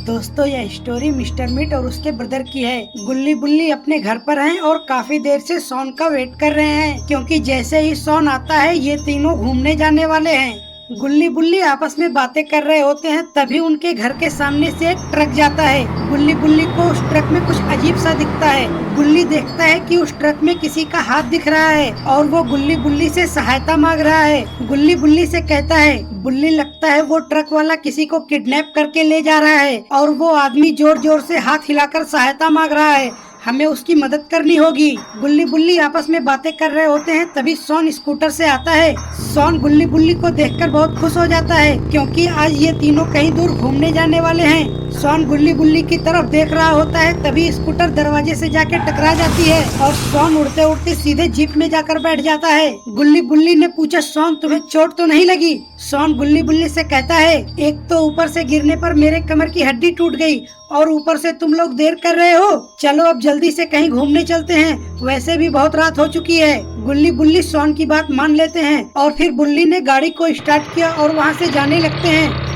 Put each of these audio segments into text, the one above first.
दोस्तों यह story mister meet और उसके ब्रदर की है। गुल्ली बुल्ली अपने घर पर हैं और काफी देर से शॉन का वेट कर रहे हैं, क्योंकि जैसे ही शॉन आता है ये तीनों घूमने जाने वाले हैं। गुल्ली बुल्ली आपस में बातें कर रहे होते हैं, तभी उनके घर के सामने से एक ट्रक जाता है। गुल्ली बुल्ली को उस ट्रक में कुछ अजीब सा दिखता है। गुल्ली देखता है कि उस ट्रक में किसी का हाथ दिख रहा है और वो गुल्ली बुल्ली से सहायता मांग रहा है। गुल्ली बुल्ली से कहता है, बुल्ली लगता है वो ट्रक वाला किसी को किडनैप करके ले जा रहा है और वो आदमी जोर जोर से हाथ हिलाकर सहायता मांग रहा है, हमें उसकी मदद करनी होगी। गुल्ली बुल्ली आपस में बातें कर रहे होते हैं, तभी शॉन स्कूटर से आता है। शॉन गुल्ली बुल्ली को देखकर बहुत खुश हो जाता है, क्योंकि आज ये तीनों कहीं दूर घूमने जाने वाले हैं। शॉन गुल्ली बुल्ली की तरफ देख रहा होता है, तभी स्कूटर दरवाजे से जाके टकरा जाती है और शॉन उड़ते उड़ते सीधे जीप में जाकर बैठ जाता है। गुल्ली बुल्ली ने पूछा, शॉन तुम्हें चोट तो नहीं लगी? शॉन गुल्ली बुल्ली से कहता है, एक तो ऊपर से गिरने पर मेरे कमर की हड्डी टूट गई और ऊपर से तुम लोग देर कर रहे हो। चलो अब जल्दी से कहीं घूमने चलते हैं, वैसे भी बहुत रात हो चुकी है। गुल्ली बुल्ली शॉन की बात मान लेते हैं और फिर बुल्ली ने गाड़ी को स्टार्ट किया और वहाँ से जाने लगते हैं।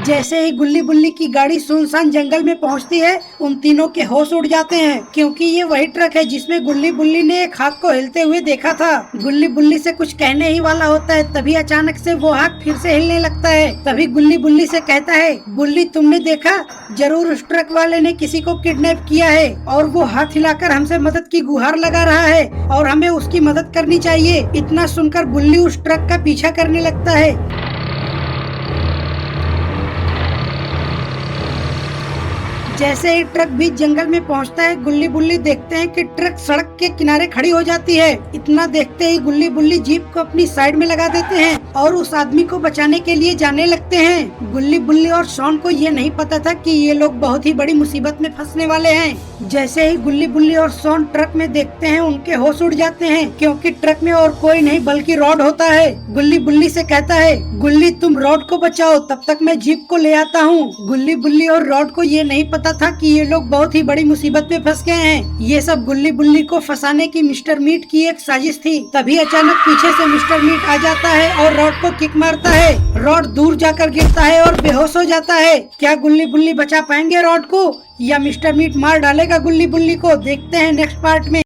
जैसे ही गुल्ली बुल्ली की गाड़ी सुनसान जंगल में पहुंचती है, उन तीनों के होश उड़ जाते हैं, क्योंकि ये वही ट्रक है जिसमें गुल्ली बुल्ली ने एक हाथ को हिलते हुए देखा था। गुल्ली बुल्ली से कुछ कहने ही वाला होता है, तभी अचानक से वो हाथ फिर से हिलने लगता है। तभी गुल्ली बुल्ली से कहता है, बुल्ली तुमने देखा, जरूर उस ट्रक वाले ने किसी को किडनैप किया है और वो हाथ हिलाकर हमसे मदद की गुहार लगा रहा है और हमें उसकी मदद करनी चाहिए। इतना सुनकर गुल्ली उस ट्रक का पीछा करने लगता है। जैसे ही ट्रक बीच जंगल में पहुंचता है, गुल्ली बुल्ली देखते हैं कि ट्रक सड़क के किनारे खड़ी हो जाती है। इतना देखते ही गुल्ली बुल्ली जीप को अपनी साइड में लगा देते हैं और उस आदमी को बचाने के लिए जाने लगते हैं। गुल्ली बुल्ली और शॉन को ये नहीं पता था कि ये लोग बहुत ही बड़ी मुसीबत में फंसने वाले हैं। जैसे ही गुल्ली बुल्ली और शॉन ट्रक में देखते हैं, उनके होश उड़ जाते हैं, क्योंकि ट्रक में और कोई नहीं बल्कि रॉड होता है। गुल्ली बुल्ली से कहता है, गुल्ली तुम रॉड को बचाओ, तब तक मैं जीप को ले आता हूँ। गुल्ली बुल्ली और रॉड को ये नहीं पता था कि ये लोग बहुत ही बड़ी मुसीबत में फंस गए हैं। ये सब गुल्ली बुल्ली को फंसाने की मिस्टर मीट की एक साजिश थी। तभी अचानक पीछे से मिस्टर मीट आ जाता है और रॉड को किक मारता है। रॉड दूर जाकर गिरता है और बेहोश हो जाता है। क्या गुल्ली बुल्ली बचा पाएंगे रॉड को, या मिस्टर मीट मार डालेगा गुल्ली बुल्ली को? देखते हैं नेक्स्ट पार्ट में।